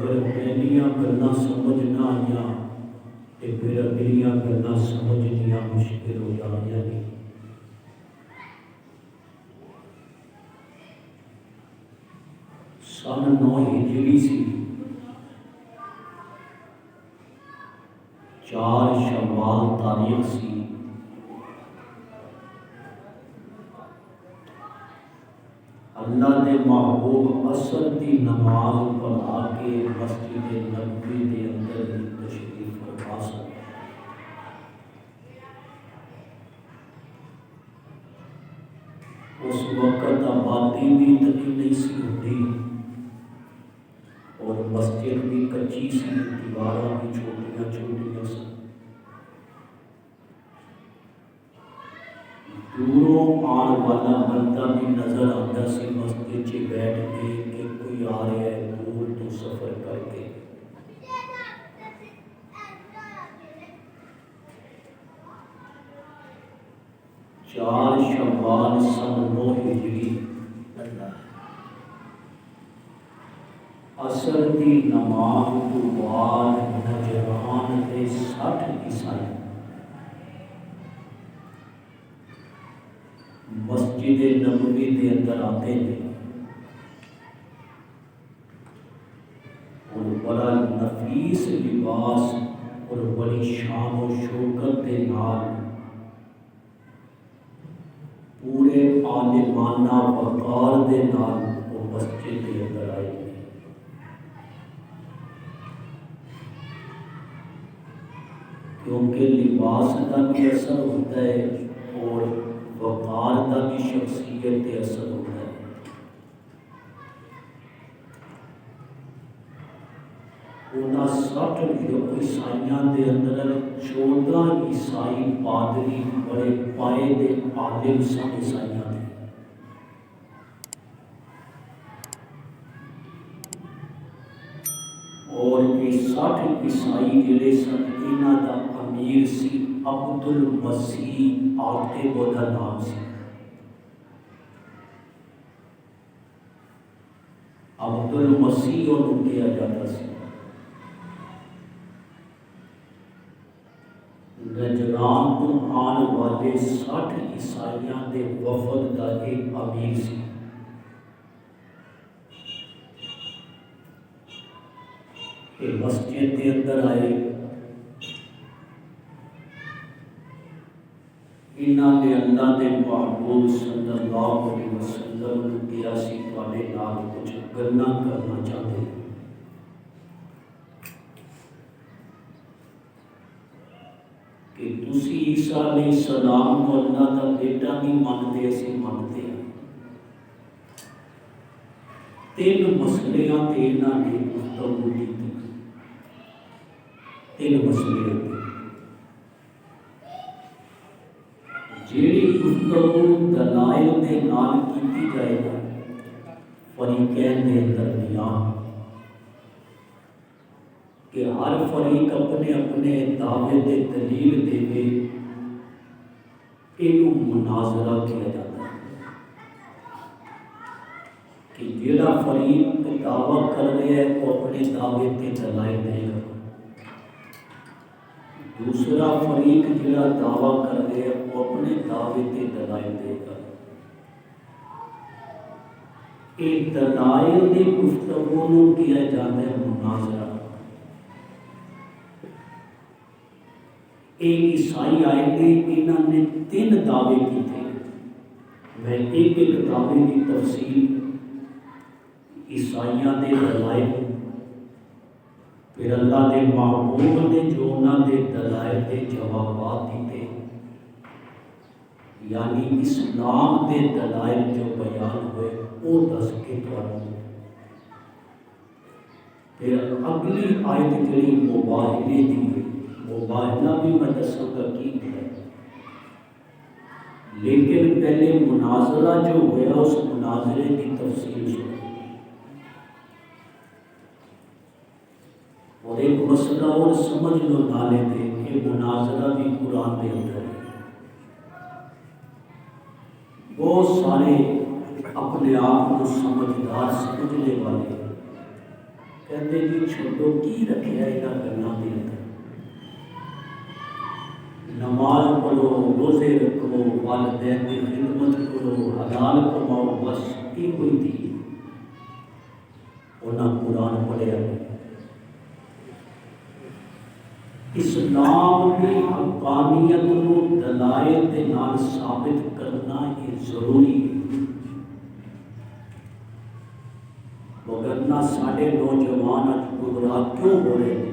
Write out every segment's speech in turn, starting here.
اگر پہلیاں گلاں سمجھ نہ آئیاں تو پھر اگلیاں گلاں سمجھنیاں مشکل ہو جانیاں نہیں۔ سن 9 ہجری سی، 4 شوال تاریخ سی۔ اللہ دے محبوب عصر دی نماز پڑھا کے مسجد نبوی دے اندر تشریف فرما سن۔ اس وقت آبادی بھی اتنی نہیں سی ہوتی اور مسجد بھی کچی سی، دیواراں بھی چھوٹیاں چھوٹیاں سی۔ دوروں آن والا بندہ بھی نظر آتا سی مسجد چ بیٹھ کے کہ کوئی آ رہا ہے دور تو سفر کر کے۔ چار شوال سن 9 ہجری، عصر دی نماز تو بعد نجران دے 60 عیسائی مسجد نبوی دے اندر آتے ہیں اور بڑا نفیس لباس اور بڑی شان و شوکت کے نال پورے عالمانہ وقار دے نال وہ مسجد کے اندر آئے ہیں۔ کیونکہ لباس کا بھی اثر ہوتا ہے اور وقار کا بھی شخصیت تے اثر ہوتا ہے۔ انہاں 60 عیسائیاں دے اندر 14 عیسائی پادری بڑے پائے دے عالم سن عیسائیاں دے۔ اور یہ 60 عیسائی جڑے سن انہاں دا امیر سی عبد المسیح عاقب دا نام سی۔ عبد المسیح انہوں کیا جاتا سی۔ نجران تو آن والے 60 عیسائیاں دے وفد دا ایک امیر سی۔ کہ مسجد کے اندر آئے، انہاں نے اللہ دے محبوب صلی اللہ علیہ وسلم نے کیا سی تواڈے نال کچھ گلاں کرنا چاہتے ہیں۔ کہ تسی عیسیٰ علیہ السلام کو اللہ کا بیٹا بھی مانتے اسی مانتے ہیں۔ 3 مسئلیاں تے انہاں نے گفتگو کی، 3 مسئلے ہوتے۔ جیڑی گفتگو دلائل دے نال کیتی جائے گا فریقین دے درمیان، کہ ہر فریق اپنے اپنے دعوے تے دلیل دے کے اینوں مناظرہ کیا جاتا ہے۔ کہ جیڑا فریق دعویٰ کر رہا ہے وہ اپنے دعوے تے دلائل دے گا، دوسرا فریق جڑا دعویٰ کر رہا ہے وہ اپنے دعوے تے دلائل دے گا۔ یہ دلائل دی گفتگو نوں کیا جاتا ہے مناظرہ۔ ایک عیسائی آئے تھے، انہوں نے 3 دعوے کی تھے۔ میں ایک دعوے کی تفصیل عیسائیاں دے دلائل، پھر اللہ دے محبوب نے جو انہوں نے دلائل دے جوابات دیتے، یعنی اسلام دے دلائل جو بیان ہوئے وہ دس کے پھر اگلی آیت جڑی مباہلے دی، مباہلہ بھی میں دسوں گا کی ہے، لیکن پہلے مناظرہ جو ہوا اس مناظرے کی تفصیل سنو۔ اور ایک مسئلہ اور سمجھ لو نالے دے کہ مناظرہ بھی قرآن دے اندر ہے۔ بہت سارے اپنے آپ کو سمجھدار سمجھنے والے کہتے جی چھوڑو کی رکھیا یہاں گلوں کے اندر، نماز پڑھو، روزے رکھو، والدین کی خدمت کرو، حلال کماؤ، بس یہ کوئی تھی انہیں قرآن پڑھیا نہیں۔ اسلام کی حقانیت کو دلائل کے نال ثابت کرنا یہ ضروری ہے، وگرنہ سارے نوجوان اج گمراہ کیوں ہو رہے ہیں؟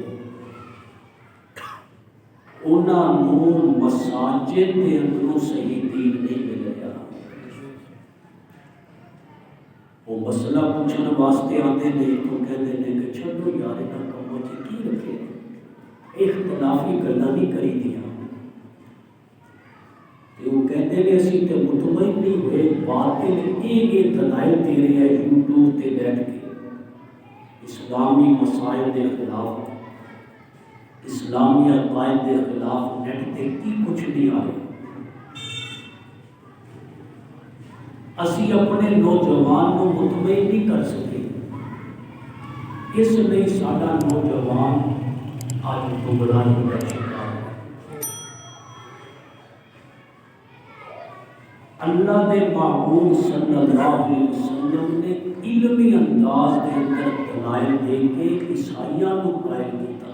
انہوں مساجد کے اندروں صحیح دین نہیں مل رہا، وہ مسئلہ پوچھنے واسطے آتے ہیں تو کہتے ہیں کہ چھوڑو یار انہاں کموں چ کی رکھے، اختلافی گلاں نہیں کری دیاں، وہ کہتے ہیں اسی تے مطمئن نہیں ہوئے، باطل یہ دلائل دے رہے ہیں یوٹیوب تے بیٹھ کے اسلامی مسائل کے خلاف، اسلامی عقائد کے خلاف نیٹ تے کی کچھ نہیں آ رہے۔ اسی اپنے نوجوان کو مطمئن نہیں کر سکے، اس لیے سارا نوجوان آج گمراہی کا شکار ہے۔ اللہ دے محبوب صلی اللہ علیہ وسلم نے علمی انداز کے اندر دلائل دے کے عیسائیاں کو قائل کیا،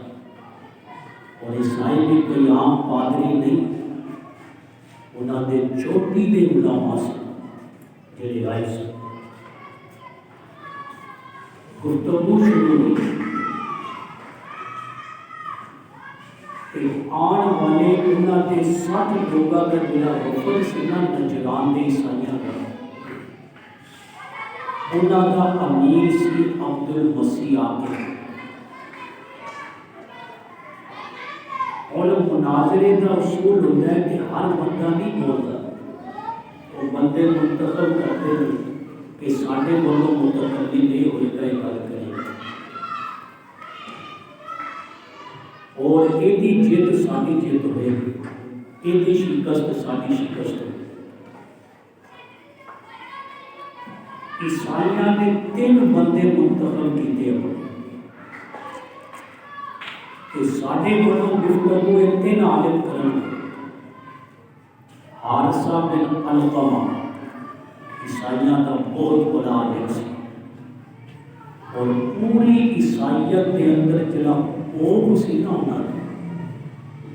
اور عیسائی بھی کوئی عام پادری نہیں، انہوں نے چوٹی دے علماء سے جڑے آئے سے گفتگو شروع ہوئی کہ آن والے انہوں نے 60 لوگوں کا جڑا وفد سی نا نجران دے عیسائیاں کا، انہوں کا امیر سی عبد المسیح آگے، اور مناظرے کا اصول ہوتا ہے کہ ہر بندہ نہیں بولتا، وہ بندے منتخب کرتے ہیں کہ ساڈے والوں متکلم نہیں ہوئے گا یہ گل کرے گا، اور یہ جد ساری جد ہوئے گی، یہ شکست ساری شکست ہوئے۔ عیسائیاں نے 3 بندے منتخب کیتے اپنے کہ ساڈے والوں گفتگو 3 عالم کرن گے، حارثہ بن علقمہ عیسائیاں کا بہت بڑا عالم سی، اور پوری عیسائیت کے اندر جڑا خوف سی نا انہاں دا،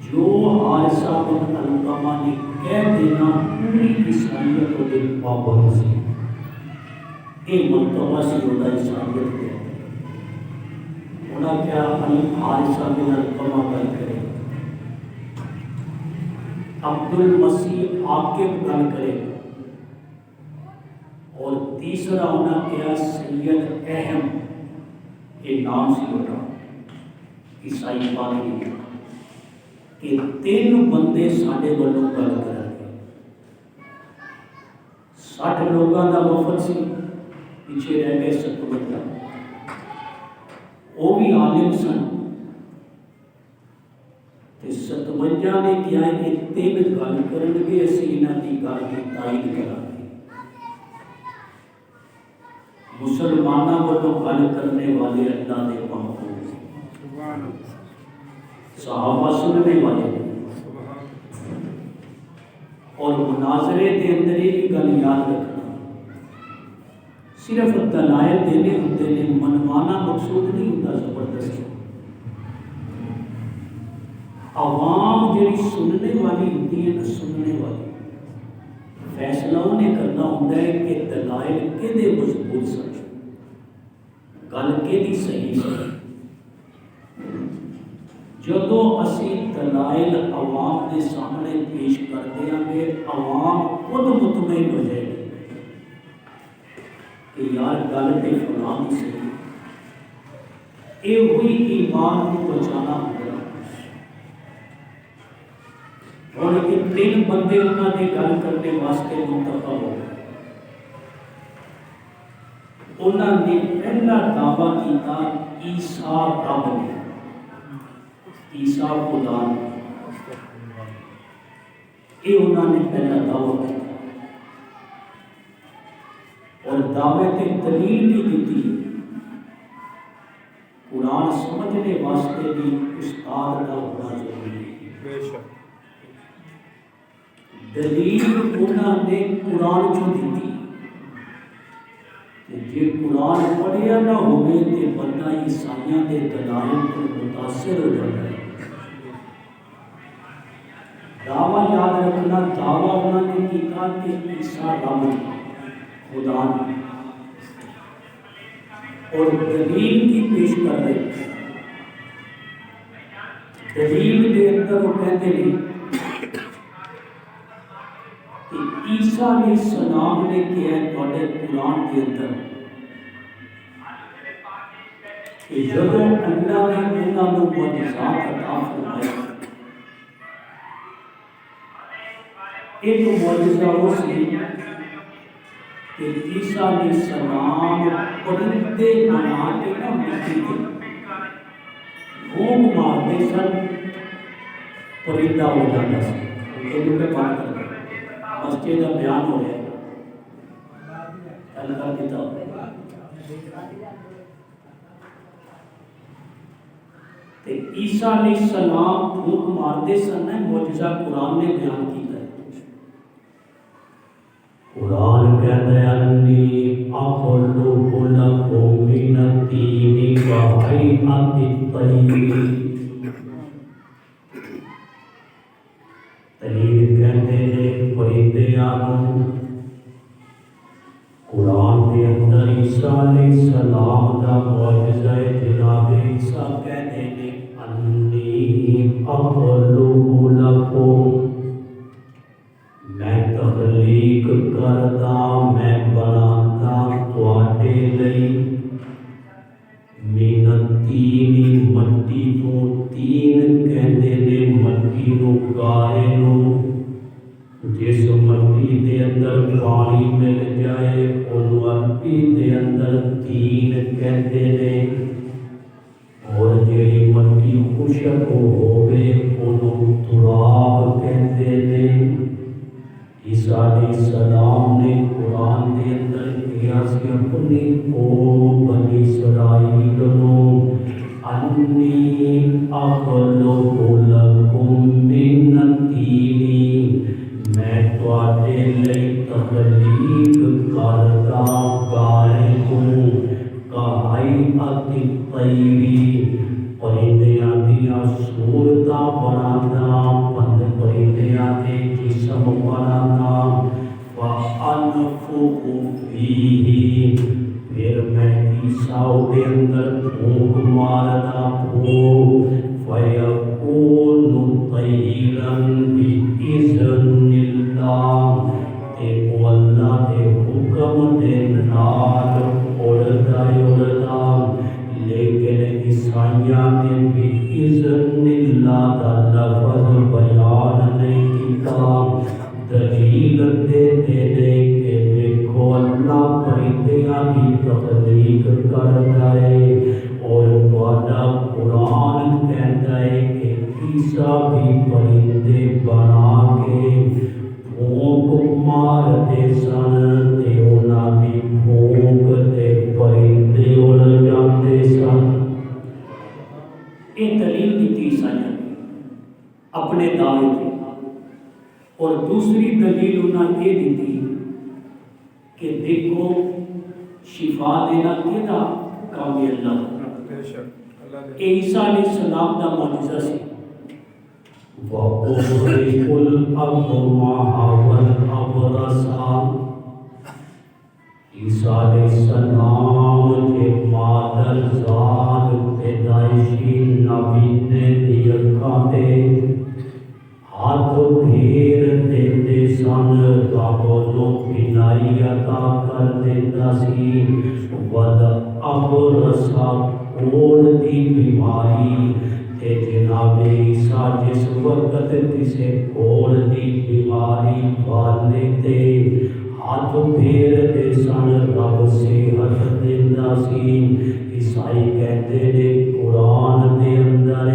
جو حارثہ بن علقمہ نے کہہ دینا پوری عیسائیت وہ پابند سی، یہ مرتبہ سی ہوتا عیسائیت کے اندر۔ انہاں کیا حارثہ بن علقمہ گل کرے، عبد المسیح عاقب گل کرے، اور تیسرا انہاں کیا سید اہم، یہ نام سی ہوتا عیسائی پادری، کہ 3 بندے ساڈے والوں گل کریں گے۔ 60 لوگوں کا وفد سی، پیچھے رہ گئے 57، وہ بھی عالم سن، 57 نے کیا کہ 3 گل کرن گے، اسی انہاں دی گل کی تائید کریں گے۔ مسلمانوں کو گل کرنے والے اللہ دے محبوب صحابہ سننے والے، اور مناظرے کے اندر یہ گل یاد رکھنا، صرف دلائل دینے ہوتے ہیں، منوانا مقصود نہیں ہوتا زبردستی۔ عوام جڑی سننے والی ہوتی ہے نا، سننے والی فیصلہ انہیں کرنا ہوتا ہے کہ دلائل کدے مضبوط سن، گل کدی صحیح سی۔ جدو اسی دلائل عوام کے سامنے پیش کر دیں گے، عوام خود مطمئن ہو جائے گی کہ یار گل تے فلاں کی صحیح، یہ ہوئی ایمان کو بچانا ہوگا۔ اور یہ 3 بندے انہوں نے گل کرنے واسطے منتخب ہو گئے، انہوں نے پہلا دعویٰ کیتا عیسیٰ رب نے، عیسیٰ خدا نے، یہ انہوں نے پہلا دعویٰ کیا، اور دعوے تے دلیل بھی دیتی، قرآن سمجھنے واسطے بھی استاد کا ہونا ضروری ہے۔ دلیل انہوں نے قرآن چوں دیتی، جی قرآن پڑھیا نہ ہوئے تو بندہ عیسائیوں کے دلائل کو متاثر ہو جاتا ہے۔ دعویٰ یاد رکھنا، دعویٰ انہوں نے کیا کہ عیسیٰ رب خدا نے، اور دلیل کی پیش کر رہے ہیں۔ دلیل کے اندر وہ کہتے ہیں کہ عیسیٰ علیہ السلام نے کیا ہے تھوڑے قرآن کے اندر کہ جب اللہ نے انہوں نے معجزات عطا فرمائے، ایک معجزہ وہ سی کہ عیسیٰ علیہ السلام پرندے بنا کے نہ مٹی کے بھونک مارتے سن، پرندہ ہو جاتا سی۔ ایک پہ بات کر رہے مسجد کا بیان ہو رہا ہے، اللہ کی کتاب تے عیسیٰ علیہ السلام بھوک مارتے سن، معجزہ قرآن نے بیان کیتا ہے۔ قرآن کہتا ہے انی اخلق لکم من الطین کہیئۃ الطیر، طیر کہتے ہیں پرندے آنوں۔ قرآن کے اندر عیسیٰ علیہ السلام کا معجزہ جناب عیسیٰ کہتے ہیں انی اخلق لکم، میں تخلیق کرتا، میں بناتا تواڈے لئی، من الطین مٹی تو، تین کہندے نے مٹی نو گارے نو، جس مٹی دے اندر پانی مل جائے انہوں عربی دے اندر تین کہندے نے، اور جیڑی مٹی خشک ہوئے انہوں تراب کہندے نے۔ عیسیٰ علیہ السلام نے قرآن کے اندر کیا سی اپنی قوم بنی اسرائیل نو انی اخلق لکم من الطین، میں تواڈے لئی تخلیق کرتا گارے ہوں، کہیئۃ الطیر، پرندیاں دیاں صورتاں بنانا، پرندیاں دے جسم بنانا، وَأَنفُخُ فِيهِ، پھر میں عیسیٰ دے اندر پھونک مارنا، پھونک فَيَكُونُ طَيْرًا بِإِذْنِ اللَّهِ، تے وہ اللہ دے حکم دے نال اڑدا اڑدا، لیکن عیسائیاں نے بھی اذن اللہ کا لفظ بیان نہیں کیتا۔ دلیل دیتے ہیں کہ دیکھو اللہ پرندیاں کی تخلیق کرتا ہے، اور تہاڈا قرآن کہتا ہے کہ عیسیٰ بھی پرندے بنا کے بھونک مارتے سن، تے انہاں دی بھونک تے پرندے اڑ جاندے سن۔ یہ دلیل دیتی عیسائیاں نے اپنے دعوے کی، اور دوسری دلیل انہوں نے یہ دیتی کہ دیکھو شفا دینا کیدا کام ہے اللہ کا، عیسیٰ علیہ السلام کا معجزہ سی۔ وَأُخْرِجُ الْأَكْمَحَ وَالْأَبْرَصَ، عیسیٰ علیہ السلام کے مادر ذات پیدائشی نبینے دی اکھاں تے ہاتھ پھیر دیندے سن، ربوں بینائی عطا کر دیتا سی۔ وَالْأَبْرَصَ، کوڑ دی بیماری، تے جناب عیسیٰ جس وقت کسے کوڑ دی بیماری والے تے ہاتھ پھیر دے سن، رب صحت دیندا سی۔ عیسائی کہتے نے قرآن دے اندر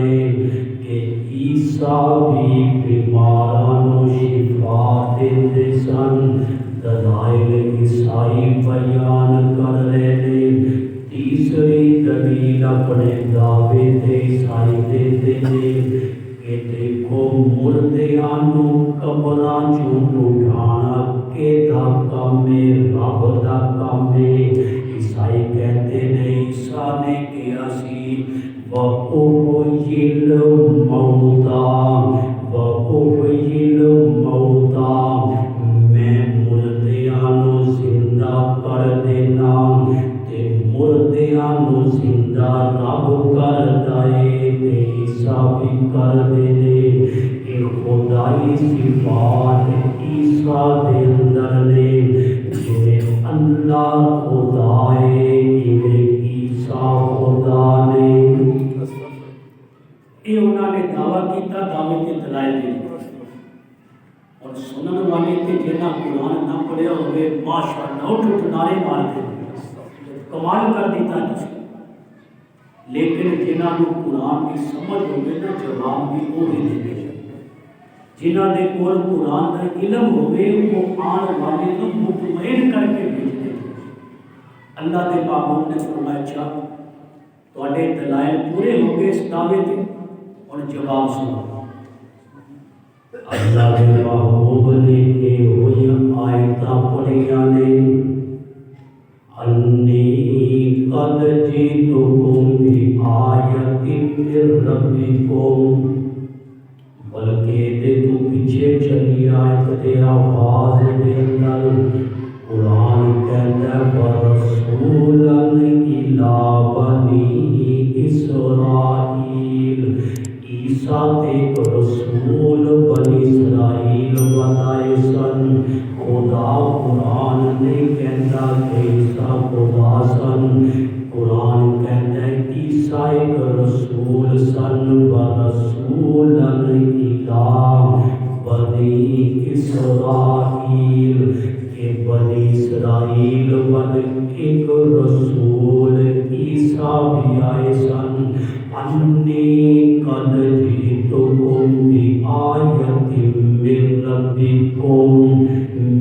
کہ عیسیٰ بھی بیماراں نو شفا دیندے سن۔ دلائل عیسائی بیان کر رہے نے۔ تیسری دلیل اپنے دعوے تے عیسائی دیتے ہیں کہ دیکھو مردیاں نو قبراں چوں اٹھانا کیدا کم ہے، رب دا کم ہے۔ عیسائی کہتے ہیں عیسیٰ نے کہا سی وَأُحْيِي الْمَوْتَى میں مردیاں نو زندہ کر دینا تے مردیاں نو زندہ رب کر دائے تے عیسیٰ بھی کر دینے۔ اے خدائی صفات عیسیٰ دے اندر نے، جویں اللہ خدا ہے اویں عیسیٰ خدا نے۔ یہ انہوں نے دعویٰ کیتا، دعوے کے دلائل دے اور سنن والے تے جنہاں قرآن نہ پڑھیا ہوئے ماشاءاللہ اٹھ نعرے مارتے کمال کر دیتا تسی، لیکن جنہاں نو قرآن کی سمجھ ہوئے نا جواب بھی وہی دے دے، جنہاں دے کول قرآن کا علم ہوئے وہ آن والے نو مطمئن کر کے بھیج دے۔ اللہ دے معبود نے فرمایا اچھا تواڈے دلائل پورے ہو گئے اس دعوے تے، اور جواب سنو۔ اللہ کے محبوب نے کہ ہوئی آیتاں پڑھیاں نے انی قد جئتکم بآیۃ من ربکم، بلکہ دے تو پیچھے چلی آیت دے آواز دے اندر قرآن کہتا ہے ورسولا الی بنی اسرائیل، عیسیٰ ایک رسول بنی اسرائیل بنائے سن۔ خدا قرآن نہیں کہتا کہ عیسیٰ خدا سن، قرآن کہتا ہے عیسیٰ ایک رسول سن ورسولا الی بنی اسرائیل، کہ بنی اسرائیل ون ایک رسول عیسیٰ بھی آئے سن۔ انی قد جئتکم بآیۃ من ربکم،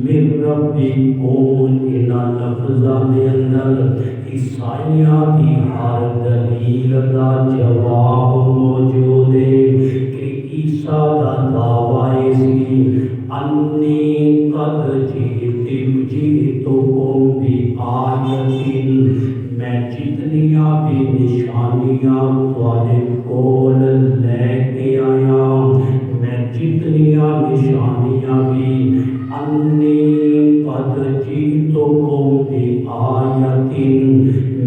من ربکم ان لفظاں دے اندر عیسائیاں دی ہر دلیل دا جواب موجود ہے کہ عیسیٰ دا دعویٰ سی انی قد جئتکم بآیۃ، میں جتنیاں بھی نشانیاں تواڈے کول لے کے آیا، میں جتنیاں نشانیاں بھی انی قد جئتکم بآیۃ،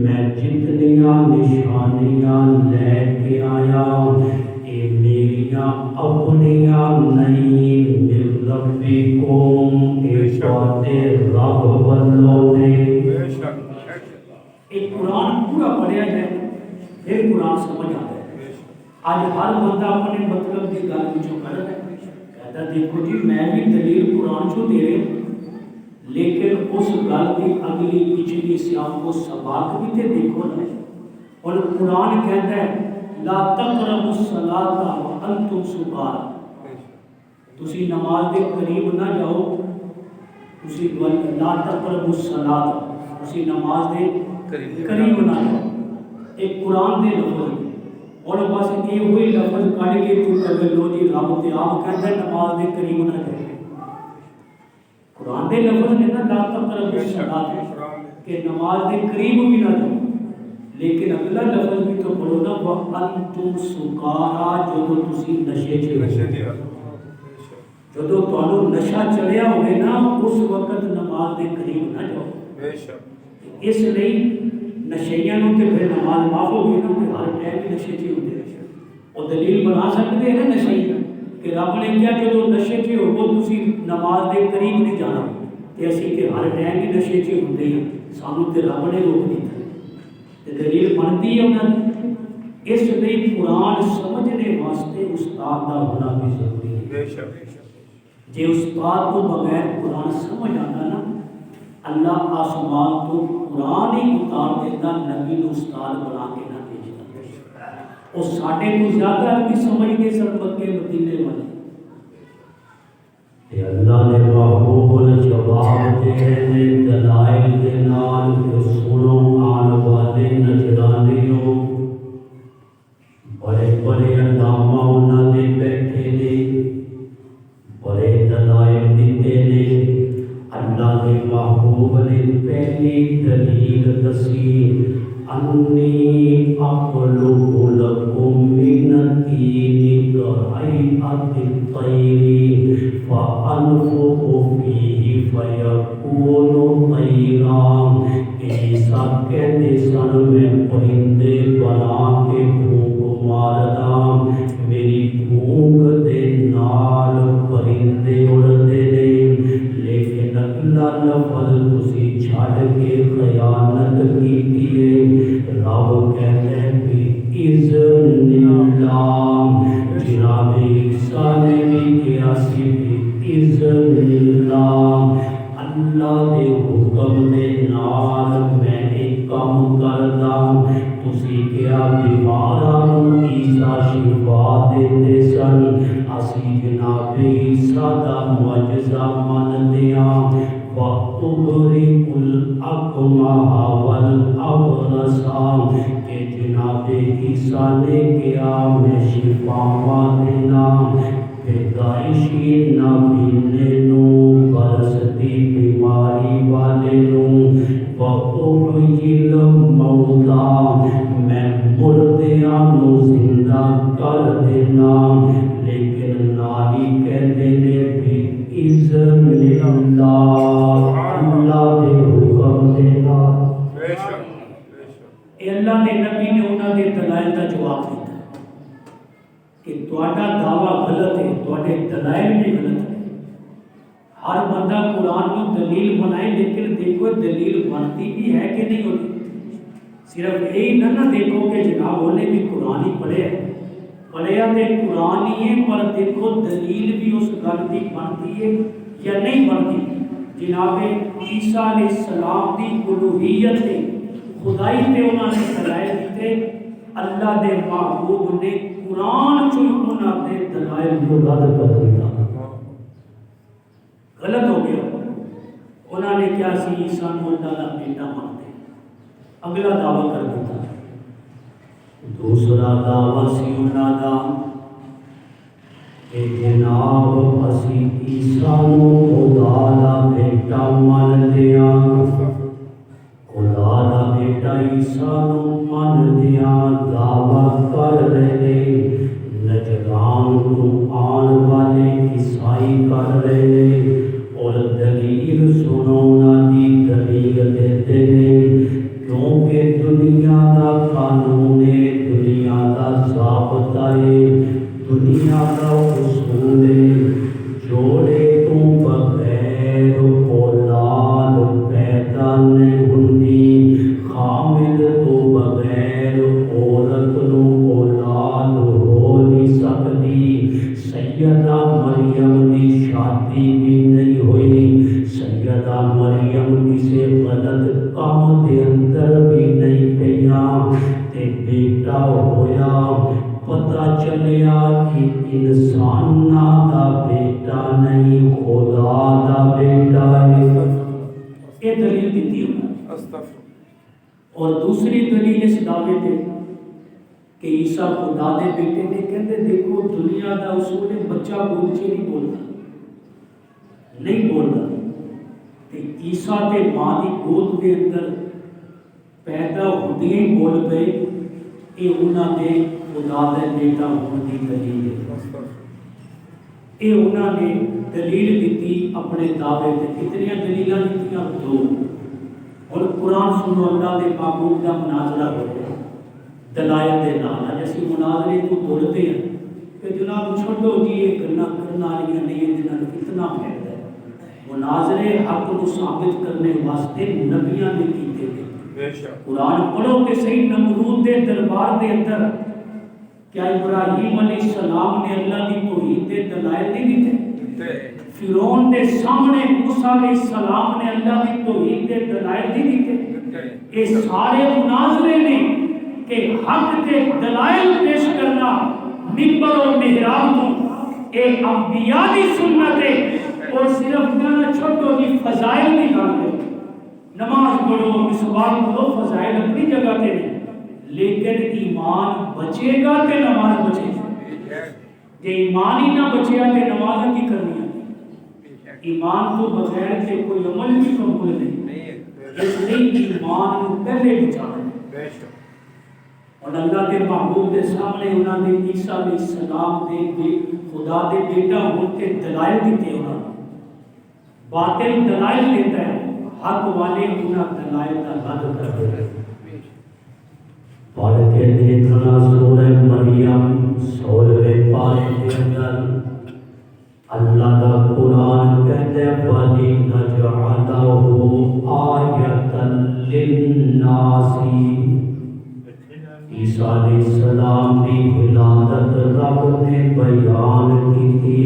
میں جتنیاں نشانیاں لے کے آیا اے میریاں اپنیاں نہیں، من ربکم اے تواڈے رب والوں نے۔ ایک قرآن پورا پڑھیا جائے پھر قرآن سمجھ آتا ہے۔ آج ہر بندہ اپنے مطلب کی گل پچھوں کر رہا ہے، کہتا دیکھو جی میں بھی دلیل قرآن چوں دے رہے ہوں، لیکن اس گل کی اگلی پچھلی سیاق کو سباق بھی تے دیکھو نا۔ اور قرآن کہتا ہے لا تقربوا الصلاۃ وانتم سکارى، تسی نماز دے قریب نہ جاؤ، تسی لا تقربوا الصلاۃ، تسی نماز دے قریب نہ جاؤ۔ ایک قرآن دے لفظ اور بس یہ ہوئی لفظ کڑ کے تو کہے لو جی رب تے آپ کہتا ہے نماز دے قریب نہ جاؤ۔ قرآن دے لفظ نے نا لا تقربوا الصلاۃ کہ نماز دے قریب بھی نہ جاؤ، لیکن اگلا لفظ بھی تو پڑھو نا وانتم سکارى، جدو تسی نشے چ ہو، جدو تانوں نشہ چڑھیا ہوئے نا اس وقت نماز دے قریب نہ جاؤ۔ اس لیے نشیاں نو تے پھر نماز معاف ہو گئی نا، تے ہر ٹائم نشے چ ہوندے اور دلیل بنا سکتے ہیں نا نشے کہ رب نے کیا جدو نشے چ ہو تسی نماز دے قریب نہیں جانا، تے اسی تے ہر ٹائم ہی نشے چ ہوندے ہیں، سانوں تے رب نے روک دتا تے دلیل بنتی ہے انہاں دی۔ اس لیے قرآن سمجھنے واسطے استاد دا ہونا بھی ضروری ہے۔ جے استاد کو بغیر قرآن سمجھ آتا نا، اللہ آسمان تو قرآن ہی اتار دیتا، نبی نو استاد بنا کے نہ بھیجتا۔ وہ ساڈے کو زیادہ بھی سمجھتے سن مکے مدینے والے۔ اللہ نے محبوب جواب دے دلائل دے نال سنو آن والے نجرانیوں، يخلق لكم من الطين كهيئة الطير فأنفخ فيه فيكون طيرا. عیسیٰ کہتے سن میں پرندے بنا کے پھونک ماردا، میری پھونک دے نال پرندے اڑدے نے، لیکن اگلا لفظ تسی چھڑ کے خیانت کیتی ہے. رب کہتے ہیں بِإِذْنِ اللَّهِ. جناب عیسیٰ نے بھی کیا سی بِإِذْنِ اللَّهِ. اللہ دے حکم دے نال میں ایک کام کردا. تسی کیا بیماراں نوں عیسیٰ شفا دیندے سن، اسی جناب عیسیٰ دا معجزہ مندے ہاں. وَتُبْرِئُ الْأَكْمَحَ وَالْأَبْرَصَ. کہ جناب عیسیٰ نے کیا میں شفاواں دینا پیدائشی نابینے نوں، برستی بیماری والے نوں. وَأُحْيِي الْمَوْتَىٰ. میں مردیاں نوں زندہ کر دینا. لیکن نالی کہتے نے بِإِذْنِ اللَّهِ. اللہ دے حکم دے نال. اللہ نے نبی نے انہاں دے دلائل کا جواب دیتا کہ تہاڈا دعویٰ غلط ہے، تہاڈے دلائل بھی غلط ہے. ہر بندہ قرآن کو دلیل بنائے، لیکن دیکھو دلیل بنتی بھی ہے کہ نہیں ہوتی. صرف یہی نہ دیکھو کہ جناب انہیں بھی قرآن ہی پڑھے پڑھیا تے قرآن ہی ہے، پر دیکھو دلیل بھی اس گل کی بنتی ہے یا نہیں بنتی. جناب عیسیٰ علیہ السلام کی الوہیت ہے، خدائی تے انہوں نے دلائل دیتے. اللہ دے محبوب نے قرآن چوں انہوں نے دلائل کو رد کر دیا، غلط ہو گیا. انہوں نے کیا سی عیسیٰ کو اللہ کا بیٹا مانتے، اگلا دعویٰ کر دیتا. دوسرا دعویٰ سی انہوں دا کہ جناب اسی عیسیٰ کو خدا دا بیٹا مان دیا. خدا دا بیٹا عیسیٰ کو مان دیا دعویٰ کر رہے. نجران کو آن والے عیسائی کر رہے اور دلیل سنونا دی دلیل دیتے ہیں، کیونکہ دنیا دا قانون ہے، دنیا دا ضابطہ ہے، دنیا دا اصول ہے. جوڑے تو بغیر اولاد پیدا نہیں ہوندی، حامل تو بغیر عورت نو اولاد ہو نہیں سکتی. سیدہ مریم دی شادی بھی نہیں ہوئی، سیدہ مریم کسی غلط کام دے اندر بھی نہیں پیاں تے بیٹا ہویا. پتہ چلیا کہ انسان دا بیٹا نہیں خدا دا بیٹا ہے. یہ دلیل دیتی ہے. اور دوسری دلیل اس دعوے تے کہ عیسیٰ خدا دے بیٹے نے کہتے دیکھو دنیا دا اصول ہے بچہ گود سے نہیں بولتا، نہیں بولتا. عیسیٰ تے ماں دی گود دے اندر پیدا ہوتے ہی بول گئے. یہ انہوں نے خدا دے بیٹا ہونے کی دلیل ہے. یہ انہوں نے دلیل دیتی اپنے دعوے تے. کتنی دلیلاں دیتیاں؟ دو. اور قرآن سنو اللہ دے محبوب کا مناظرہ ہو گیا دلائل دے نال. جیسے مناظرے کو توڑتے ہیں کہ جناب چھوڑو جی یہ گلاں کرنا والیاں نہیں ہیں، جنہاں کتنا فائدہ ہے. مناظرے حق کو ثابت کرنے واسطے نبیاں نے کیتے ہیں. قرآن پڑھو کہ صحیح نمرود دے دربار دے اندر کیا ابراہیم علیہ السلام نے اللہ کی توحید دے دلائل نہیں دیتے؟ فرعون دے سامنے موسیٰ علیہ السلام نے اللہ کی توحید دے دلائل نہیں دیتے؟ یہ سارے مناظرے نے کہ حق کے دلائل پیش کرنا منبر و محراب کو ایک انبیاء کی سنت ہے. اور صرف نہ چھوٹو جی فضائل نہیں کرتے، نماز پڑھو مسواک پڑھو، فضائل اپنی جگہ تے نہیں، لیکن ایمان بچے گا تے نماز بچے گا. جے ایمان ہی نہ بچیا تے نماز کی کرنی ہے. ایمان تو بغیر سے کوئی عمل بھی قبول نہیں. اس لیے ایمان پہلے بچانا ہے. اور اللہ کے محبوب کے سامنے انہوں نے عیسیٰ علیہ السلام دے خدا دے بیٹا ہونے کے دلائل دیتے انہوں نے باطل دلائل دیتا ہے حق والے انہوں دلائل کا رد کر دیتے ہیں پڑھ کے دیکھنا سورہ مریم 16ویں پارے کے اندر اللہ کا قرآن کہتے ہیں وَلِنَجْعَلَهُ آیَةً لِلنَّاسِ عیسیٰ علیہ السلام کی ولادت رب نے بیان کی تھی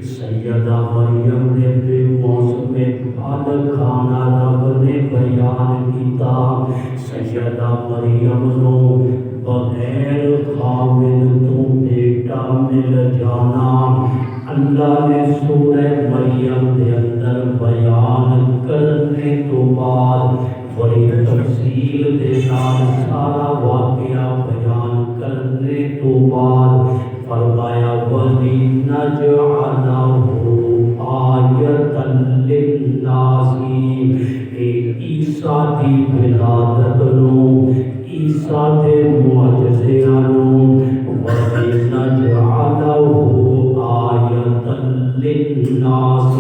سیدہ مریم نے بے موسم پھل کھانا رب نے بیان کیتا سیدہ مریم نو بغیر خامد تو بیٹا مل جانا اللہ نے سورہ مریم کے اندر بیان کرنے تو بعد بڑی تفصیل دے نال سارا واقعہ بیان کرنے تو بعد فرمایا وَلِنَجْعَلَهُ آیَةً لِلنَّاسِ عیسیٰ دی ولادت نو عیسیٰ دے معجزیاں نو وَلِنَجْعَلَهُ آیَةً لِلنَّاسِ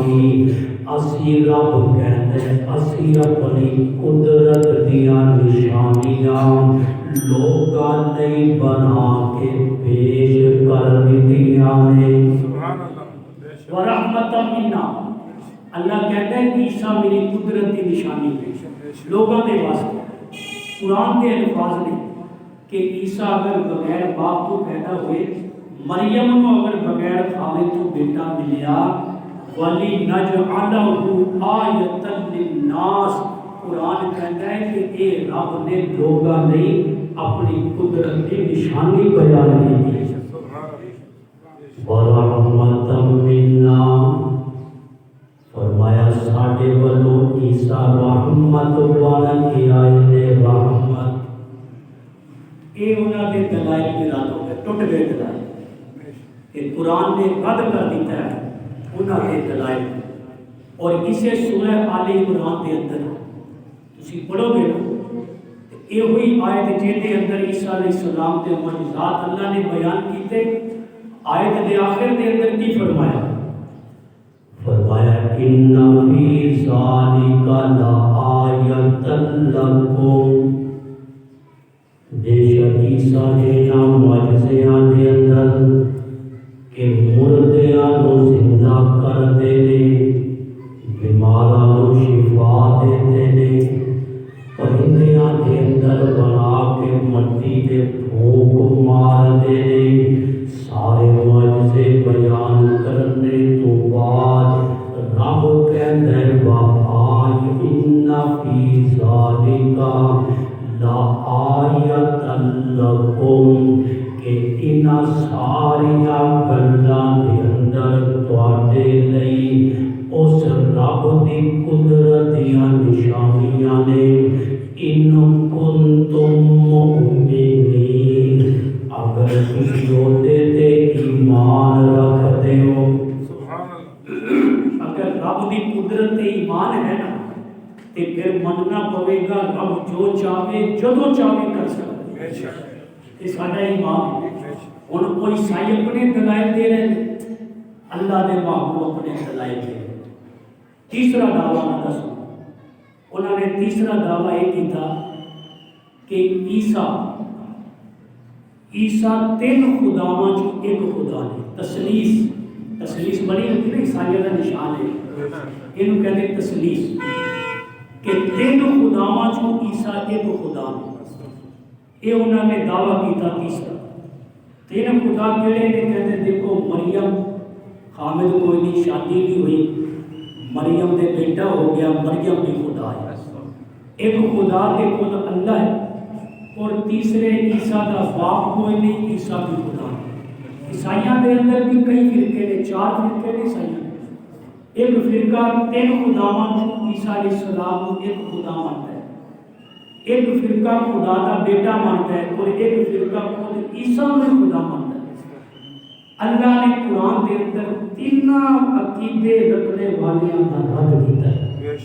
اسی رب کہتے ہیں اسی اپنی قدرت دیا نشانیاں لوگاں نہیں بنا کے پیش کر دیا نے ورحمتہ منا اللہ کہتے ہیں عیسیٰ میری قدرت کی نشانی ہے لوگوں کے واسطے قرآن کے الفاظ نے کہ عیسیٰ اگر بغیر باپ تو پیدا ہوئے مریم کو اگر بغیر خالد تو بیٹا ملیا وَلِنَجْعَلَهُ آیَةً لِلنَّاسِ قرآن کہتا ہے کہ اے رب نے لوگاں نہیں اپنی قدرت کی نشانی بیان کی تھی وَرَحْمَةً مِنَّا فرمایا ساڑھے والو عیسیٰ رحمت والا کی آئے رحمت اے انہوں نے دلائل کی رات ہو گئے ٹوٹ گئے دلائل کہ قرآن نے رد کر دیتا ہے انہوں نے دلائل اور اسے سورہ آل عمران کے اندر تسی پڑھو گے یہ ہوئی آیت جیدے اندر عیسیٰ علیہ السلام کے معجزات اللہ نے بیان کیتے آیت دے آخر دے اندر کی فرمایا فرمایا ان فی ذالک لآیۃ لکم بے شک عیسیٰ نے معجزیاں دے اندر کہ مردیاں نو زندہ کر دینے بیماراں نو شفا دینے پرندیاں کے اندر بنا کے مٹی دے پھونک مار دینے سارے معجزے بیان کرنے تو بعد رب کہتا ہے وَآیَةً إِنَّ فِی ذَلِکَ لَآیَةً لَکُمْ کہ انہاں ساریاں گلاں دے اندر تواڈے لئی اس رب دی قدرت دیاں نشانیاں نے ان کنتم مؤمنین اگر تسی ہوتے تے ایمان رکھتے ہو اگر رب دی قدرت تے ایمان ہے نا تے پھر مننا پوے گا رب جو چاہے جدوں چاہے کر سکتا ہے یہ ساڈا ایمان ہے ہن کوئی عیسائی اپنے دلائل دے رہے ہیں اللہ دے محبوب اپنے دلائل دے رہے ہیں تیسرا دعویٰ نہ سنو انہوں نے تیسرا دعویٰ یہ کیتا کہ عیسیٰ تین خداواں چوں ایک خدا نے تسلیس بڑی ہوتی ہے عیسائیت کا نشان ہے یہ کہتے ہیں تسلیس کہ تین خداواں چوں عیسیٰ ایک خدا نے یہ انہوں نے دعویٰ کیتا تیسرا تین خدا کہڑے نے کہتے ہیں دیکھو مریم حامد کوئی نہیں شادی بھی ہوئی مریم دے بیٹا ہو گیا مریم بھی خدا ہے ایک خدا کے کل اللہ ہے اور تیسرے عیسیٰ کا باپ کوئی نہیں عیسیٰ بھی خدا ہے عیسائیاں دے اندر بھی کئی فرقے نے 4 فرقے نے عیسائیاں ایک فرقہ تین خداواں عیسیٰ علیہ السلام کو ایک خدا مانتا ہے ایک فرقہ خدا کا بیٹا مانتا ہے اور ایک فرقہ خود عیسیٰ میں خدا مانتا ہے اللہ نے قرآن کے اندر تین عقیدے رکھنے والیاں کا رد کیتا ہے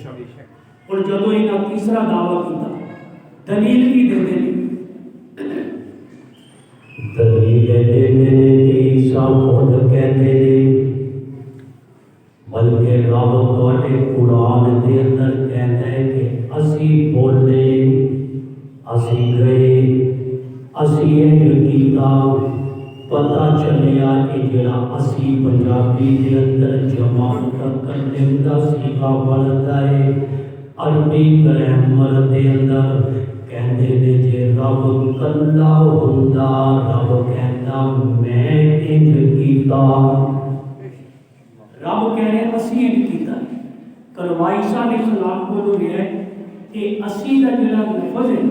اور جدو انہاں تیسرا دعویٰ کیتا دلیل بھی دے دے کہتے ہیں کہ عیسیٰ خود کہتے ہیں، بلکہ رب تواڈے قرآن دے اندر کہتا ہے کہ اسی بولے، اسی گئے، اسی کیتا، پتہ چلیا کہ جڑا اسی پنجابی دے اندر جمع کرنے دا سیگا بنتا ہے، عربی گرامر دے اندر کہندے نے جے رب کلا ہوندا، رب کہندا میں انج کیتا، رب کہہ رہے اسی انج کیتا، کروائی عیسیٰ علیہ السلام کو یہ ہے کہ اسی دا جڑا لفظ ہے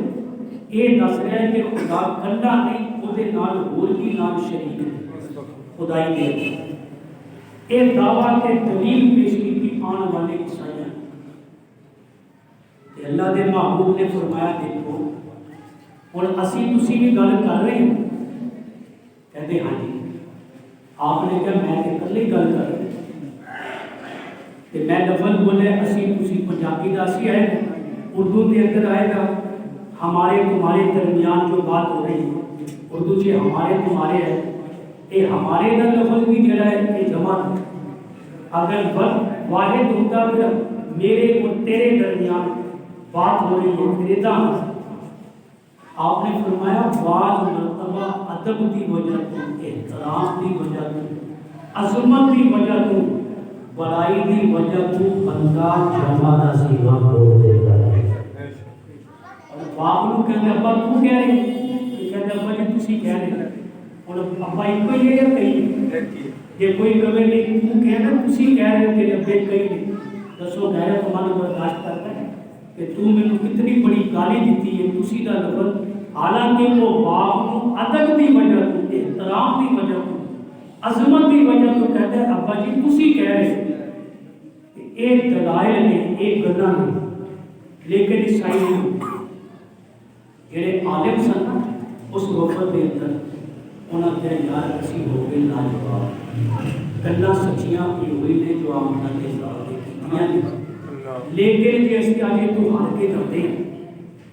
یہ دس رہا ہے کہ خدا کلا نہیں، وہ نال ہور بھی نام شریک ہے خدائی دے یہ دعویٰ کے دلیل پیش کی آنے والے عیسائیاں، اللہ دے محبوب نے فرمایا دیکھو اور اسی تسی بھی گل کر رہے ہیں، کہتے ہاں جی، آپ نے کہا میں اکلے گل کر رہے کہ میں لفظ بولے اسی تسی پنجابی دا اسی آئے گا، اردو کے اندر آئے گا ہمارے تمہارے درمیان جو بات ہو رہی ہے، اردو سے ہمارے تمہارے ہے، یہ ہمارے دا لفظ بھی جڑا ہے یہ جمع ہے، اگر واحد ہوتا پھر میرے اور تیرے درمیان بات ہو رہی ہے، پھر ادھا آپ نے فرمایا بعض مرتبہ ادب کی وجہ تو، احترام کی وجہ تو، عظمت کی وجہ تو، بڑائی کی وجہ تو بندہ جمع دا سیما بول دیتا ہے، باپ نو کہندے ابا تو کہہ رہے، کہندے ابا جی تسی کہہ رہے، اور ابا ایک ہی ہے یا کئی، جے کوئی کہے نہیں تو کہنا تسی کہہ رہے کہ ابے کئی نہیں، دسو غیرت تمہارا برداشت کرتا ہے کہ تو میں نے کتنی بڑی گالی دیتی ہے تسی دا لفظ، حالانکہ وہ باپ نو ادب دی وجہ تو، احترام دی وجہ تو، عظمت دی وجہ تو کہتا ہے ابا جی تسی کہہ رہے، ایک دلائل نے ایک گلا نہیں، لیکن عیسائی نے جڑے عالم سن اس وقت کے اندر انہاں نے یار اسی ہو گئے لاجواب، گلاں سچیاں کی ہوئی نے جو آمدہ کے ساتھ کیتیاں نے، لیکن جی اسی آجے تو ہار کے کرتے ہیں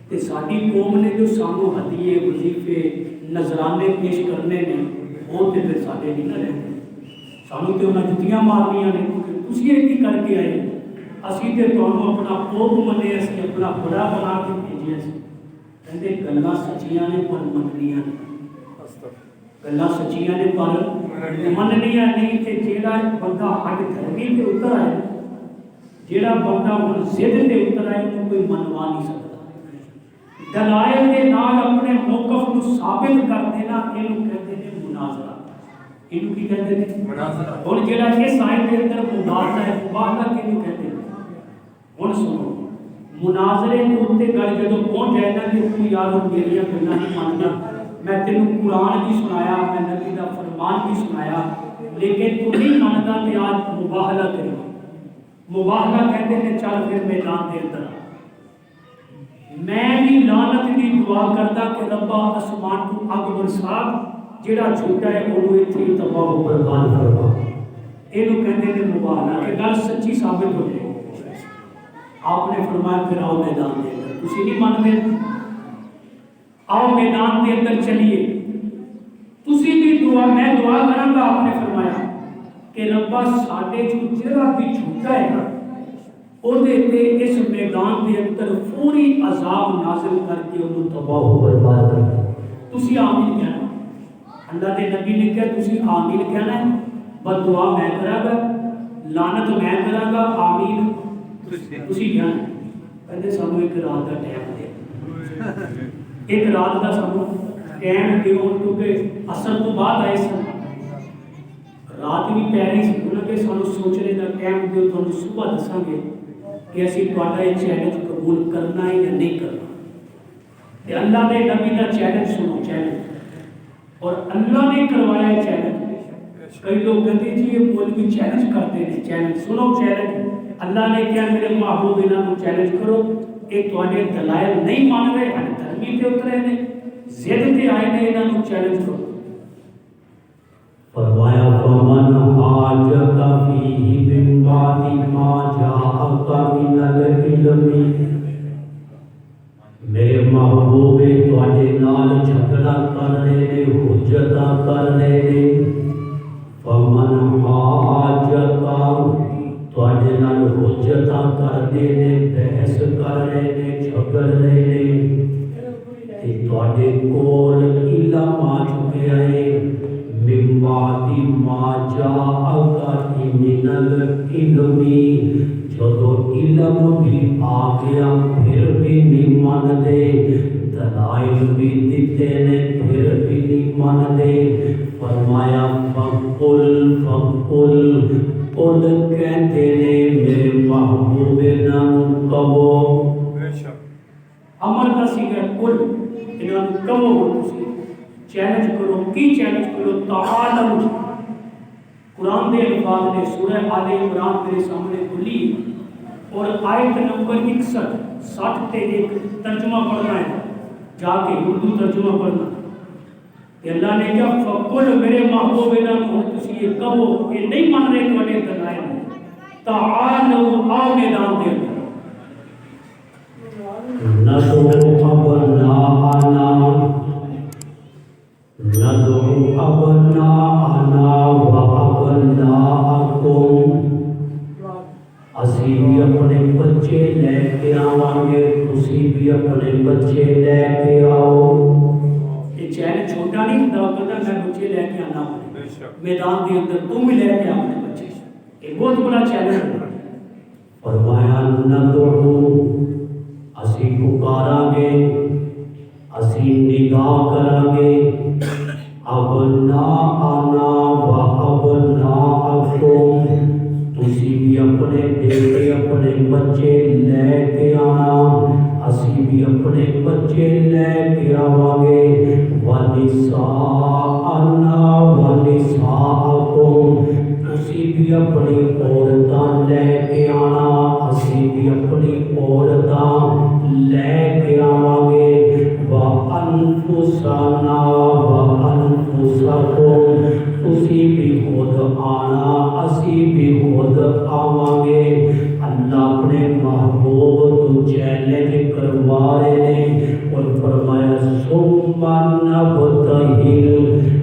تے ساری قوم نے جو سانو ہدیے وظیفے نذرانے پیش کرنے نے وہ تے پھر ساڈے نہیں نہ رہتے، سانو تے انہاں جتیاں مارنیاں نے تسی یہ کی کر کے آئے، اسی تے تانوں اپنا پوپ منے، اسی اپنا بڑا بنا کے بھیجے، کہندے گلاں سچیاں نے پر مننیاں نے، گلاں سچیاں نے پر مننیاں نہیں، تے جیڑا بندہ ہٹ دھرمی تے اتر آئے، جیڑا بندہ ہن ضد تے اتر آئے تو کوئی منوا نہیں سکتا، دلائل دے نال اپنے موقف کو ثابت کر دینا اینو کہتے ہیں مناظرہ، اینو کی کہتے ہیں مناظرہ، اور جیڑا اس آیت دے اندر مباحثہ ہے، مباحثہ کینو کہتے ہیں، ہن سنو مناظرے کو تے گل جدوں پہنچ جائے گا کہ تو یار میری گلاں نہیں ماننا، میں تینوں قرآن بھی سنایا، میں نبی دا فرمان بھی سنایا، لیکن تو نہیں مانتا تے آج مباہلہ کرے، مباہلہ کہتے ہیں چل پھر میدان دے اندر، میں بھی لعنت دی دعا کرتا کہ ربا آسمان تو اگ برسا، جڑا جھوٹا ہے وہ ایتھے تباہ و برباد کروا، اینو کہتے ہیں مباہلہ کہ گل سچی ثابت ہو جائے، آپ نے فرمایا پھر آؤ میدان دے اندر، تسی نہیں مانتے، آؤ میدان دے اندر چلیے، تسی بھی دعا میں دعا کروں گا، آپ نے فرمایا کہ ربا ساڈے جو جڑا بھی جھوٹا ہے نا او دے تے اس میدان دے اندر فوری عذاب نازل کر کے انہوں تباہ و برباد کر دے، تسی آمین کہنا، اللہ دے نبی نے کہا تسی آمین کہنا ہے، بد دعا میں کراں گا، لعنت میں کراں گا، آمین تسی کہنا ہے، کہتے سانو ایک رات کا ٹائم دے، ایک رات کا سانو ٹائم دیو، کیونکہ اثر تو بعد آئے سن، رات بھی پہ رہی سی، انہوں نے سانو سوچنے کا ٹائم دیو، تو ہم صبح دساں گے کہ اسی تہاڈا یہ چیلنج قبول کرنا ہے یا نہیں کرنا، کہ اللہ نے نبی کا چیلنج سنو، چیلنج، اور اللہ نے کروایا چیلنج، کئی لوگ کہتے ہیں جی یہ مولوی چیلنج کرتے ہیں، چیلنج سنو، چیلنج اللہ نے کیا میرے محبوب انہاں کو چیلنج کرو، ایک تواڈے دلائل نہیں مان رہے، ہن دھرمی تے اترے نے، ضد تے آئے نے، انہاں کو چیلنج کرو، فرمایا فمن حاجک فیہ من بعد ما جاءک من العلم، میرے محبوب تواڈے نال جھگڑا کر رہے نے، حجت کر علمی جدو علم بھی آ گیا پھر بھی نہیں من دے دلائل بھی دیتے نے پھر بھی نہیں من دے فرمایا فقل فقل قل کہتے نے میرے محبوب نام کہو امر کا سیگا قل انہوں کہو تسی چیلنج کرو کی چیلنج کرو تعالو قرآن دے الفاظ نے سورہ آل عمران میرے سامنے کھلی اور آیت نمبر 61 تے ایک ترجمہ پڑھنا ہے جا کے اردو ترجمہ پڑھنا کہ اللہ نے کیا فقل میرے محبوب نام تسی یہ کہو یہ نہیں مان رہے تھوڑے دلائل تعالو آؤ میدان دے ندعو ابناءنا ندعو ابناءنا وابناءکم اسی بھی اپنے بچے لے کے آوان گے تسی بھی اپنے بچے لے کے آؤ یہ چیلنج چھوٹا نہیں ہوتا کرنا میں بچے لے کے آنا میدان کے اندر تم بھی لے کے آؤ اپنے بچے یہ بہت بڑا چیلنج ہے فرمایا ندعو اسی پکارا گے اسی نگاہ کرا گے ابناءنا و ابناءکم تسی بھی اپنے بیٹے اپنے بچے لے کے آنا اسی بھی اپنے بچے لے کے آواں گے ونساءنا ونساءکم تسی بھی اپنی عورتاں لے کے آنا اسی بھی اپنی عورتاں لے کے آواں گے وانفسنا وانفسکم تسی بھی خود آنا اسی بھی خود آواں گے اللہ اپنے محبوب تو چیلنج کروا رہے ہیں اور فرمایا ثم نبتہل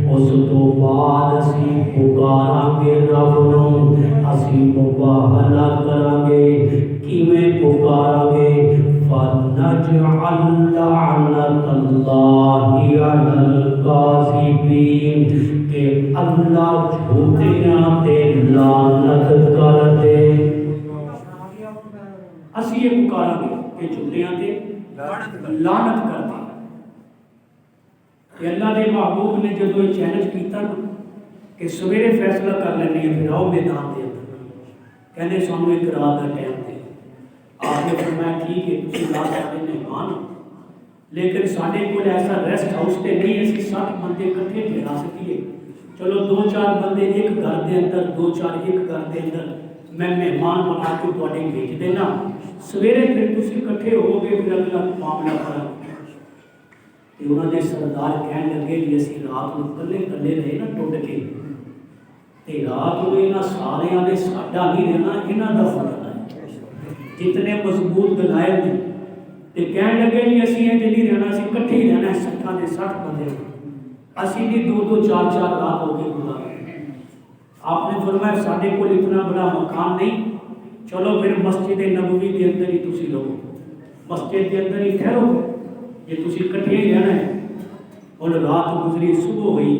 اس تو بعد اسی پکاراں گے رب نوں اسی مباہلہ کراں گے کیویں پکاراں گے فنجعل لعنت اللہ علی الکاذبین کہ اللہ جھوٹیاں تے لعنت کر دے اسی یہ پکاراں گے کہ جھوٹیاں تے لعنت کر دے کہ اللہ دے محبوب نے جدو یہ چیلنج کیتا نا کہ سویرے فیصلہ کر لینے ہیں پھر آؤ میدان دے کہنے سانو ایک رات کا ٹائم دے آپ نے فرمایا ٹھیک ہے تسی رات آنے مہمان لیکن ساڈے کول ایسا ریسٹ ہاؤس تے نہیں اسی 60 بندے اکٹھے ٹھہرا سکیے چلو 2-4 بندے ایک گھر دے اندر 2-4 ایک گھر دے اندر میں مہمان بنا کے تواڈے بھیج دینا سویرے پھر تسی اکٹھے ہو گے پھر اگلا معاملہ کرا کہ انہوں نے سردار کہنے لگے کہ اسی رات کو کلے کلے رہے نا ٹوٹ کے تے رات کو انہاں سارے نے ساڈا نہیں رہنا انہاں دا فرض ہے جتنے مضبوط دلائل نے تے کہنے لگے کہ اسی ہیں جلی رہنا اسی اکٹھے ہی رہنا ہے 60 بندے اسی بھی 2-4 رات ہو گئے گزار آپ نے فرمایا ساڈے کول اتنا بڑا مکان نہیں چلو پھر مسجد نبوی کے اندر ہی تسی رہو مسجد کے اندر ہی ٹھہرو یہ تسی اکٹھے ہی رہنا ہے اور رات گزری صبح ہوئی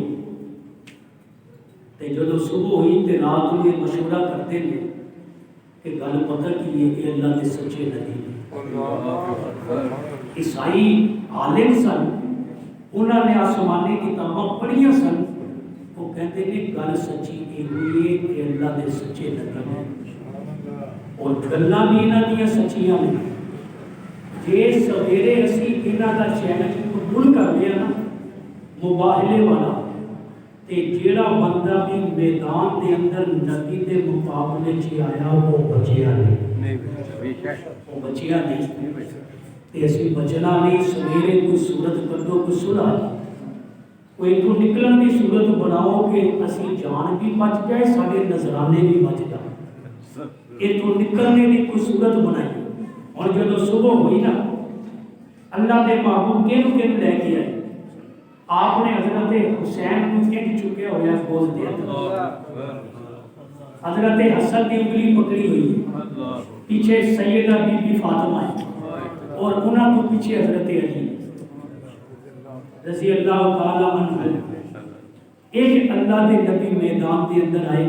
تے جدو صبح ہوئی تے رات کو یہ مشورہ کرتے ہیں کہ گل پتہ کی یہ کہ اللہ کے سچے نبی عیسائی عالم سن انہوں نے آسمانی کتاباں پڑھیاں سن وہ کہتے ہیں گل سچی یہ ہوئی ہے کہ اللہ کے سچے نبی ہیں اور گلاں بھی انہاں دیاں سچیاں نے جے سویرے اسی انہاں دا چیلنج قبول کر لیا نا مباہلے والا تے جیڑا بندہ بھی میدان دے اندر نبی دے مقابلے چ آیا وہ بچیا نہیں وہ بچیا نہیں تے اسی بچنا نہیں سویرے کوئی صورت کڈو کوئی صلح کوئی تو نکلن دی صورت بناؤ کہ اسی جان بھی بچ جائے سارے نذرانے بھی بچ جائے یہ تو نکلنے کی کوئی صورت بنائی اور جب صبح ہوئی نا اللہ کے محبوب کینو لے کے آئے آپ نے حضرت حسین کو چکے ہوئے بول دیا حضرت حسن کی انگلی پکڑی ہوئی پیچھے سیدہ بی بی فاطمہ ہے اور انہاں کو پیچھے حضرت علی رضی اللہ تعالی عنہ ایک اللہ کے نبی میدان کے اندر آئے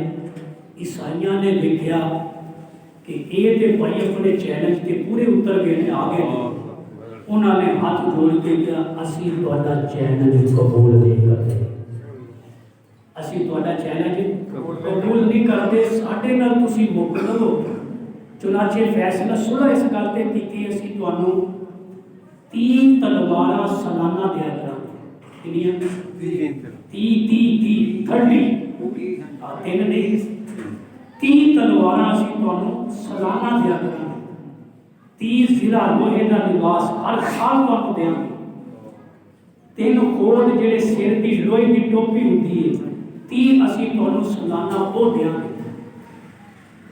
عیسائیاں نے دیکھا کہ یہ تو بھائی اپنے چیلنج کے پورے اتر گئے نے، آگے انہوں نے ہاتھ جوڑ کے کیا اسی تہاڈا چیلنج قبول نہیں کرتے، اسی تہاڈا چیلنج قبول نہیں کرتے، ساڈے نال تسی مک لو۔ چنانچہ فیصلہ صلح اس گل تے کیتی اسی تانوں 3 تلواراں سالانہ دیا کراਂਗੇ، کنیاں 30 تین نہیں 30 تلواراں اسی تانوں سالانہ دیا کراਂਗੇ، 30 ضلع لوہے دا لباس ہر سال تانوں دیاਂਗੇ، 3 کوڑ جڑے سر دی لوہے دی ٹوپی ہوندی ہے 30 اسی تانوں سالانہ وہ دیاਂਗੇ،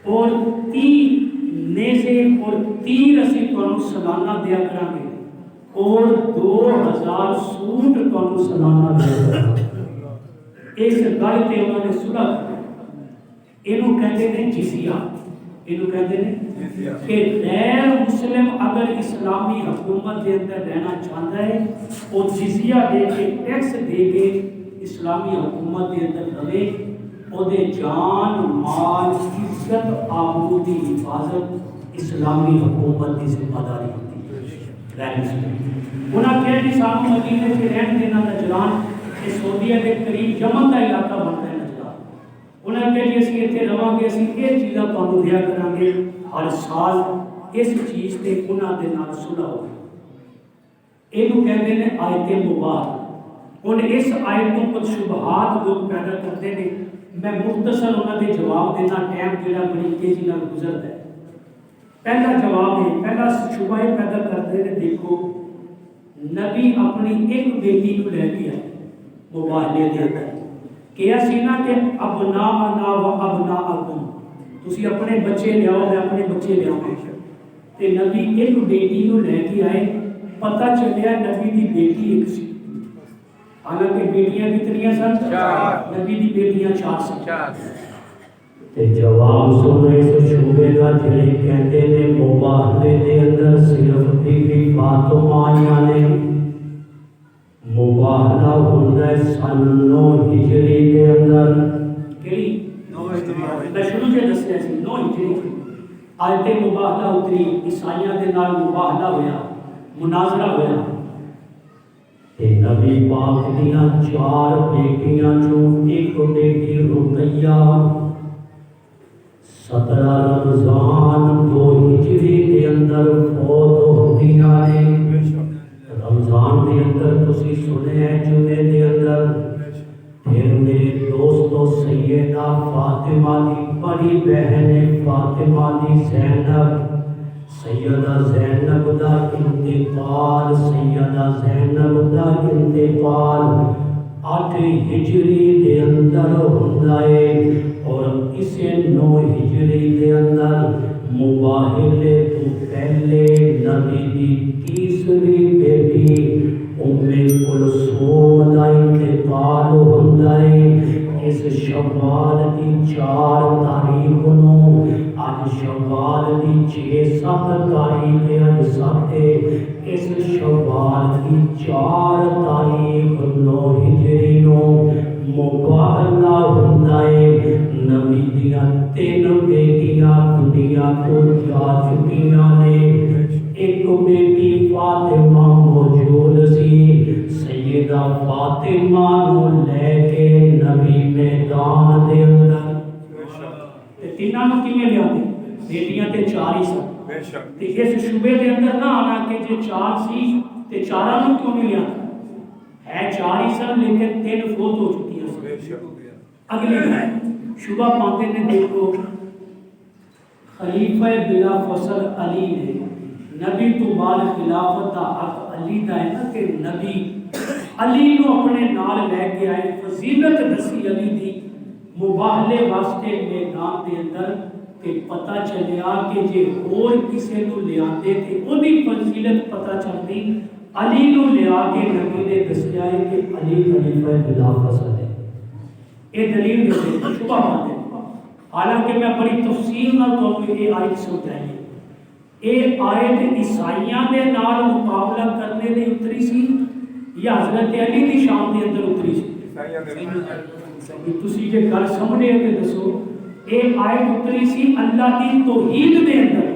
اور 30 نیزے اور تیر اسی تانوں سالانہ دیا کراਂਗੇ، اور 2000 سوٹ تانوں سالانہ دیا کراਂਗੇ۔ اس گل تے انہوں نے صلح کی، اینوں کہتے ہیں جزیہ، اینوں کہتے ہیں کہ غیر مسلم اگر اسلامی حکومت کے اندر رہنا چاہتا ہے وہ جزیہ دے کے ٹیکس دے کے اسلامی حکومت کے اندر رہے، وہ دے جان مال عزت آبرو کی حفاظت اسلامی حکومت کی ذمہ داری ہوتی ہے۔ غیر مسلم انہاں کہا جی سانوں مدینے سے رہن دینا نجران، یہ سعودیہ کے قریب یمن کا علاقہ بنتا ہے نجران، انہاں کہا جی اسی اتنے رہاں گے، اسی یہ چیزاں تانوں دیا کرانگے ہر سال، اس چیز تے انہاں دے نال صلح ہوئی۔ اینوں کہتے ہیں آیت مباح، اور اس آیت کو کچھ شبہات لوگ پیدا کرتے ہیں، میں مختصر انہوں نے جواب دینا، ٹائم جڑا بڑی تیزی نال گزرتا ہے۔ پہلا جواب ہے، پہلا شبہ پیدا کرتے ہیں، دیکھو نبی اپنی ایک بیٹی کو لے کے آئے مباہلے دے اندر، کیا سینا کہ ابناءنا و ابناءکم، تسی اپنے بچے لے آؤ میں اپنے بچے لے آؤں، تے نبی ایک بیٹی کو لے کے آئے، پتہ چلیا نبی دی بیٹی ایک سی، حالانکہ بیٹیاں کتنی سن؟ 4، نبی دی بیٹیاں 4 سن۔ تے جواب سنو اس شعبے کا جڑے کہتے نے مباہلے دے اندر صرف بی فاطمہ آئیاں نے، مباہلہ ہوندا ہے سن 9 ہجری دے اندر، کیڑی 9 ہجری، میں شروع سے دسیا سی 9 ہجری آیت مباہلہ اتری، عیسائیاں دے نال مباہلہ ہویا، مناظرہ ہویا، تے نبی پاک دیاں 4 بیٹیاں چوں ایک بیٹی رقیہ 17 رمضان 2 ہجری دے اندر فوت ہوندیاں نے۔ رمضان دے اندر تسی سنے ہیں جمعے دے اندر، پھر میرے دوستو سیدہ فاطمہ دی بڑی بہن فاطمہ دی زینب، سیدہ زینب دا انتقال، سیدہ زینب دا انتقال 8 ہجری دے اندر ہوندا ہے، اور اسے 9 ہجری دے اندر مباہلے تو پہلے نبی دی تیسری بیٹی ام کلثوم دا انتقال ہوندا ہے۔ اس شوال دی 4 تاریخ نو، اج شوال دی 6-7 تاریخ اج ساتے، اس شوال دی 4 تاریخ 9 ہجری نو مباہلہ ہوندا ہے۔ نبی دیاں 3 بیٹیاں دنیا کو جا چکیاں نے، ایک بیٹی فاطمہ موجود سی، سیدہ فاطمہ نو لے کے نبی میدان دے اندر، تے تیناں نو کیویں لے آندے؟ بیٹیاں تے 4 ہی سن، تے اس شعبے دے اندر نہ آنا کہ جے 4 سی تے 4 نو کیوں نہیں لے آندا؟ ہے 4 ہی سن لیکن 3 فوت ہو چکیاں سن۔ اگلی شبہ پاتے نے، دیکھو خلیفہ بلا فصل علی نے، نبی تو بعد خلافت دا حق علی دا ہے نا، کہ نبی علی نو اپنے نال لے کے آئے، فضیلت دسی علی دی مباہلے واسطے میدان دے اندر، کہ پتہ چلیا کہ جے اور کسے نو لے آتے تھے وہ بھی فضیلت پتہ چلتی، علی نو لے آ کے نبی نے دسیا ہے کہ علی خلیفہ بلا فصل ہے۔ یہ دلیل دیتے ہیں، شبہ پاتے ہیں، حالانکہ میں بڑی تفصیل نہ تو یہ آیت سمجھائیے۔ یہ آیت عیسائیاں دے نال مقابلہ کرنے لئے اتری سی یا حضرت علی دی شان دے اندر اتری سی؟ تسی جے گل سمجھے کہ دسو، یہ آیت اتری سی اللہ دی توحید دے اندر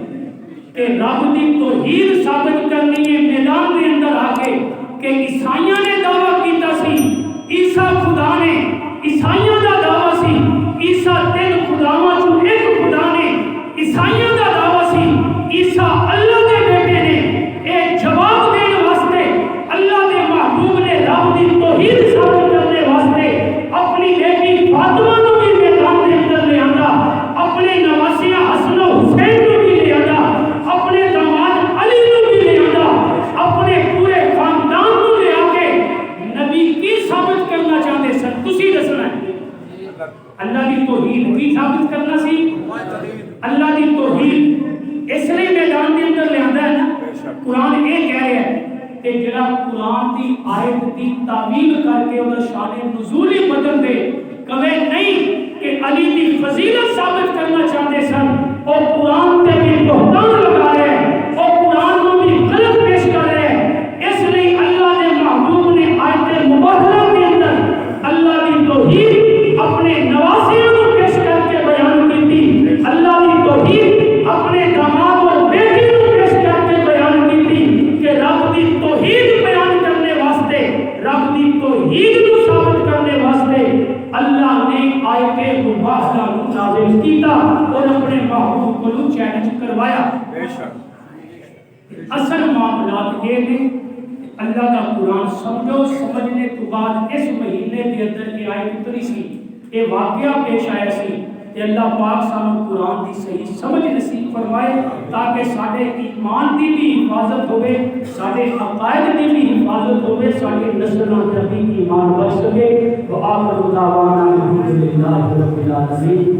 کہ رب دی توحید ثابت کرنی ہے میدان دے اندر آ کے کہ عیسائیاں نے دعویٰ کیتا سی عیسیٰ خدا نے، عیسائیاں دا دعویٰ سی عیسیٰ تین خداواں چوں ایک خدا نے، عیسائیاں دا دعویٰ سی عیسیٰ اللہ دے بیٹے نے۔ اے جواب دین واسطے اللہ دے محبوب نے رب دی توحید ثابت کرنے واسطے اپنی بیٹی فاطمہ نو بھی میدان دے اندر لے آندا، اپنے نواسیاں حسن و حسین نو بھی لے آندا، اپنے داماد علی نو بھی لے آندا، اپنے پورے خاندان نو لے آ کے نبی کی ثابت کرنا چاہتے سن؟ تسی دسنا ہے اللہ دی توحید کی ثابت کرنا سی، اللہ دی توحید اس لیے میدان کے اندر لے آندا ہے نا۔ قرآن یہ کہہ رہا ہے کہ جڑا قرآن دی آیت دی تعویل کر کے وہ شان نزول ہی بدل دے، کہے نہیں کہ علی دی فضیلت ثابت کرنا چاہتے سن، اور قرآن تے بھی بہتان لگا رہے ہیں اور قرآن کو بھی غلط پیش کر رہے ہیں۔ اس لیے اللہ نے محبوب نے آیت مبارکہ کے اندر اللہ دی توحید اپنے نواسیوں کو پیش کر کے بیان کی تھی، اللہ دی توحید اپنے داماد اور بیٹی کو پیش کر کے بیان کی تھی کہ رب دی توحید بیان کرنے واسطے، رب دی توحید کو ثابت کرنے واسطے اللہ نے آیت مبارکہ کو نازل کیتا اور اپنے محبوب کو چیلنج کروایا۔ اصل معاملات یہ نے اللہ کا قرآن سمجھو، سمجھنے کے بعد اس مہینے کے اندر کی آیت اتری سی، یہ واقعہ پیش آیا سی کہ اللہ پاک سانو قرآن دی صحیح سمجھ نصیب فرمائے تاکہ سارے ایمان دی بھی حفاظت ہوئے، سارے عقائد دی بھی حفاظت ہوئے، سارے نسلوں کا بھی ایمان بچ سکے۔ وآخر دعوانا الحمدللہ رب العالمین۔